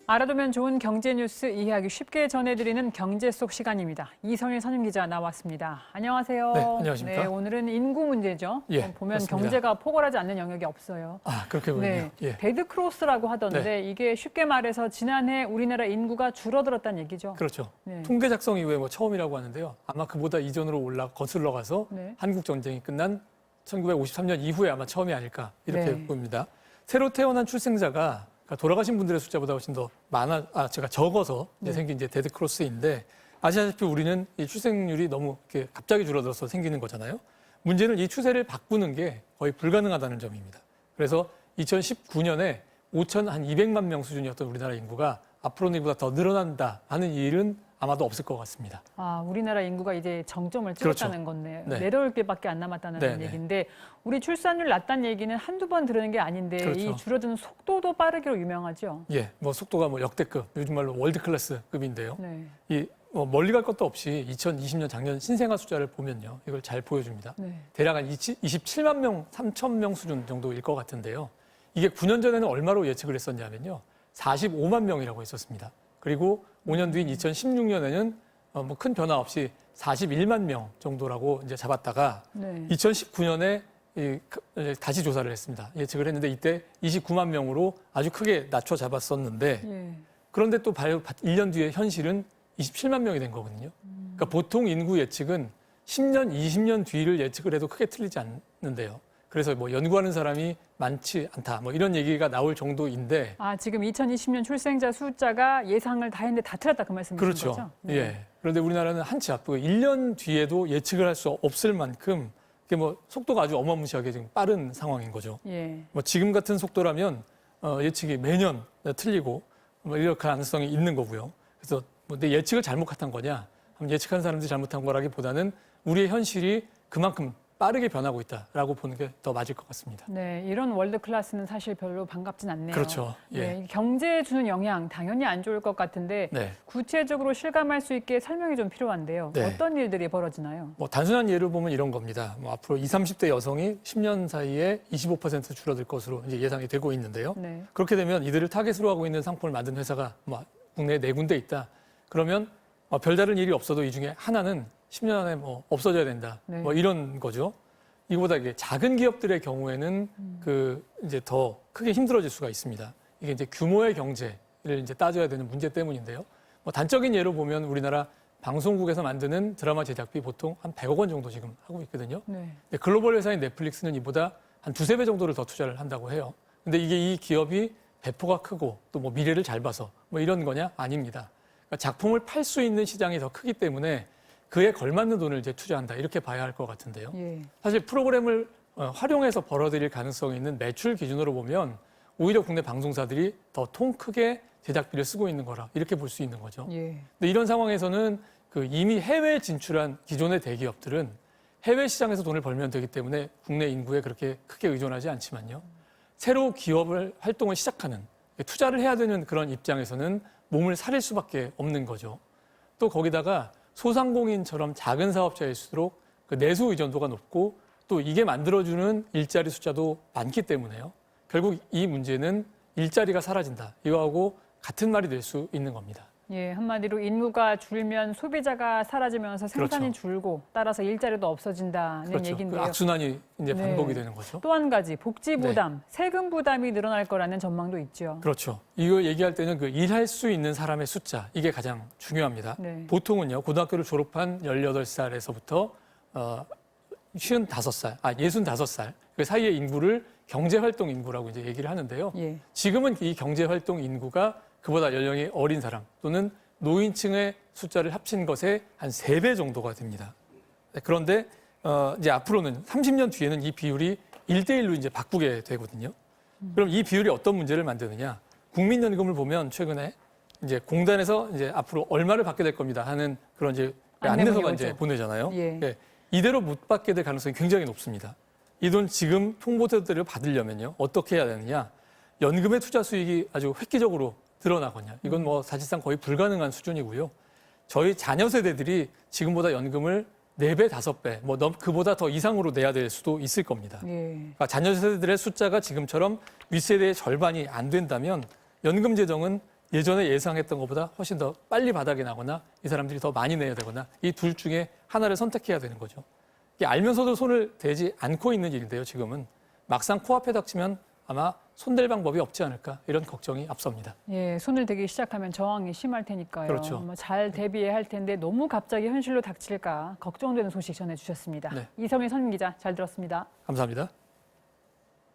알아두면 좋은 경제 뉴스 이해하기 쉽게 전해드리는 경제 속 시간입니다. 이선일 선임기자 나왔습니다. 안녕하세요. 네, 안녕하십니까. 네, 오늘은 인구 문제죠. 예, 보면 그렇습니다. 경제가 포괄하지 않는 영역이 없어요. 아, 그렇게 보군요. 네, 예. 데드크로스라고 하던데 네. 이게 쉽게 말해서 지난해 우리나라 인구가 줄어들었다는 얘기죠. 그렇죠. 네. 통계 작성 이후에 처음이라고 하는데요. 아마 그보다 이전으로 거슬러 가서 네. 한국 전쟁이 끝난 1953년 이후에 아마 처음이 아닐까 이렇게 네. 봅니다. 새로 태어난 출생자가 돌아가신 분들의 숫자보다 훨씬 더 적어서 네. 생긴 데드크로스인데 아시다시피 우리는 이 출생률이 너무 이렇게 갑자기 줄어들어서 생기는 거잖아요. 문제는 이 추세를 바꾸는 게 거의 불가능하다는 점입니다. 그래서 2019년에 5,200만 명 수준이었던 우리나라 인구가 앞으로는 이보다 더 늘어난다 하는 일은 아마도 없을 것 같습니다. 아, 우리나라 인구가 이제 정점을 찍었다는 건데 네. 내려올 길밖에 안 남았다는 네, 네. 얘기인데 우리 출산율 낮다는 얘기는 한두 번 들은 게 아닌데 그렇죠. 이 줄어드는 속도도 빠르기로 유명하죠. 예, 속도가 역대급, 요즘 말로 월드 클래스급인데요. 네. 멀리 갈 것도 없이 2020년 작년 신생아 숫자를 보면요. 이걸 잘 보여줍니다. 네. 대략 한 27만 명, 3천 명 수준 정도일 것 같은데요. 이게 9년 전에는 얼마로 예측을 했었냐면요. 45만 명이라고 했었습니다. 그리고 5년 뒤인 2016년에는 큰 변화 없이 41만 명 정도라고 이제 잡았다가 네. 2019년에 다시 조사를 했습니다. 예측을 했는데 이때 29만 명으로 아주 크게 낮춰 잡았었는데 예. 그런데 또 1년 뒤에 현실은 27만 명이 된 거거든요. 그러니까 보통 인구 예측은 10년, 20년 뒤를 예측을 해도 크게 틀리지 않는데요. 그래서 연구하는 사람이 많지 않다. 이런 얘기가 나올 정도인데. 아, 지금 2020년 출생자 숫자가 예상을 다 했는데 다 틀렸다 그 말씀이신 그렇죠. 거죠? 네. 예. 그런데 우리나라는 한치 앞으로 1년 뒤에도 예측을 할 수 없을 만큼 이게 속도가 아주 어마무시하게 지금 빠른 상황인 거죠. 예. 지금 같은 속도라면 예측이 매년 틀리고 이럴 가능성이 있는 거고요. 그래서 내 예측을 잘못한 거냐? 예측한 사람들이 잘못한 거라기보다는 우리의 현실이 그만큼 빠르게 변하고 있다라고 보는 게 더 맞을 것 같습니다. 네, 이런 월드 클래스는 사실 별로 반갑진 않네요. 그렇죠. 예. 네, 경제에 주는 영향 당연히 안 좋을 것 같은데 네. 구체적으로 실감할 수 있게 설명이 좀 필요한데요. 네. 어떤 일들이 벌어지나요? 단순한 예를 보면 이런 겁니다. 앞으로 20, 30대 여성이 10년 사이에 25% 줄어들 것으로 이제 예상이 되고 있는데요. 네. 그렇게 되면 이들을 타겟으로 하고 있는 상품을 만든 회사가 국내에 4군데 있다. 그러면 별다른 일이 없어도 이 중에 하나는 10년 안에 없어져야 된다. 네. 이런 거죠. 이거보다 이게 작은 기업들의 경우에는 이제 더 크게 힘들어질 수가 있습니다. 이게 이제 규모의 경제를 이제 따져야 되는 문제 때문인데요. 단적인 예로 보면 우리나라 방송국에서 만드는 드라마 제작비 보통 한 100억 원 정도 지금 하고 있거든요. 네. 근데 글로벌 회사인 넷플릭스는 이보다 한 2~3배 정도를 더 투자를 한다고 해요. 근데 이게 이 기업이 배포가 크고 또 미래를 잘 봐서 이런 거냐? 아닙니다. 그러니까 작품을 팔 수 있는 시장이 더 크기 때문에 그에 걸맞는 돈을 이제 투자한다. 이렇게 봐야 할 것 같은데요. 예. 사실 프로그램을 활용해서 벌어들일 가능성이 있는 매출 기준으로 보면 오히려 국내 방송사들이 더 통 크게 제작비를 쓰고 있는 거라 이렇게 볼 수 있는 거죠. 예. 근데 이런 상황에서는 이미 해외에 진출한 기존의 대기업들은 해외 시장에서 돈을 벌면 되기 때문에 국내 인구에 그렇게 크게 의존하지 않지만요. 새로 활동을 시작하는 투자를 해야 되는 그런 입장에서는 몸을 사릴 수밖에 없는 거죠. 또 거기다가 소상공인처럼 작은 사업자일수록 내수 의존도가 높고 또 이게 만들어주는 일자리 숫자도 많기 때문에요. 결국 이 문제는 일자리가 사라진다. 이거하고 같은 말이 될 수 있는 겁니다. 예, 한마디로 인구가 줄면 소비자가 사라지면서 생산이 그렇죠. 줄고 따라서 일자리도 없어진다는 그렇죠. 얘기인데요. 악순환이 이제 네. 반복이 되는 거죠. 또 한 가지 복지 부담, 세금 부담이 늘어날 거라는 전망도 있죠. 그렇죠. 이거 얘기할 때는 일할 수 있는 사람의 숫자, 이게 가장 중요합니다. 네. 보통은요, 고등학교를 졸업한 18살에서부터 65살 그 사이의 인구를 경제활동 인구라고 이제 얘기를 하는데요. 예. 지금은 이 경제활동 인구가 그보다 연령이 어린 사람 또는 노인층의 숫자를 합친 것의 한 3배 정도가 됩니다. 그런데 이제 앞으로는 30년 뒤에는 이 비율이 1대1로 이제 바꾸게 되거든요. 그럼 이 비율이 어떤 문제를 만드느냐? 국민연금을 보면 최근에 이제 공단에서 이제 앞으로 얼마를 받게 될 겁니다 하는 그런 이제 안내서가 이제 보내잖아요. 예. 네, 이대로 못 받게 될 가능성이 굉장히 높습니다. 이 돈 지금 통보세대를 받으려면요 어떻게 해야 되느냐? 연금의 투자 수익이 아주 획기적으로 드러나거든요. 이건 사실상 거의 불가능한 수준이고요. 저희 자녀 세대들이 지금보다 연금을 4배, 5배, 그보다 더 이상으로 내야 될 수도 있을 겁니다. 예. 그러니까 자녀 세대들의 숫자가 지금처럼 윗세대의 절반이 안 된다면 연금 재정은 예전에 예상했던 것보다 훨씬 더 빨리 바닥이 나거나 이 사람들이 더 많이 내야 되거나 이 둘 중에 하나를 선택해야 되는 거죠. 이게 알면서도 손을 대지 않고 있는 일인데요. 지금은 막상 코앞에 닥치면 아마 손댈 방법이 없지 않을까 이런 걱정이 앞섭니다. 예, 손을 대기 시작하면 저항이 심할 테니까요. 그렇죠. 잘 대비해야 할 텐데 너무 갑자기 현실로 닥칠까 걱정되는 소식 전해주셨습니다. 네. 이성일 선임기자 잘 들었습니다. 감사합니다.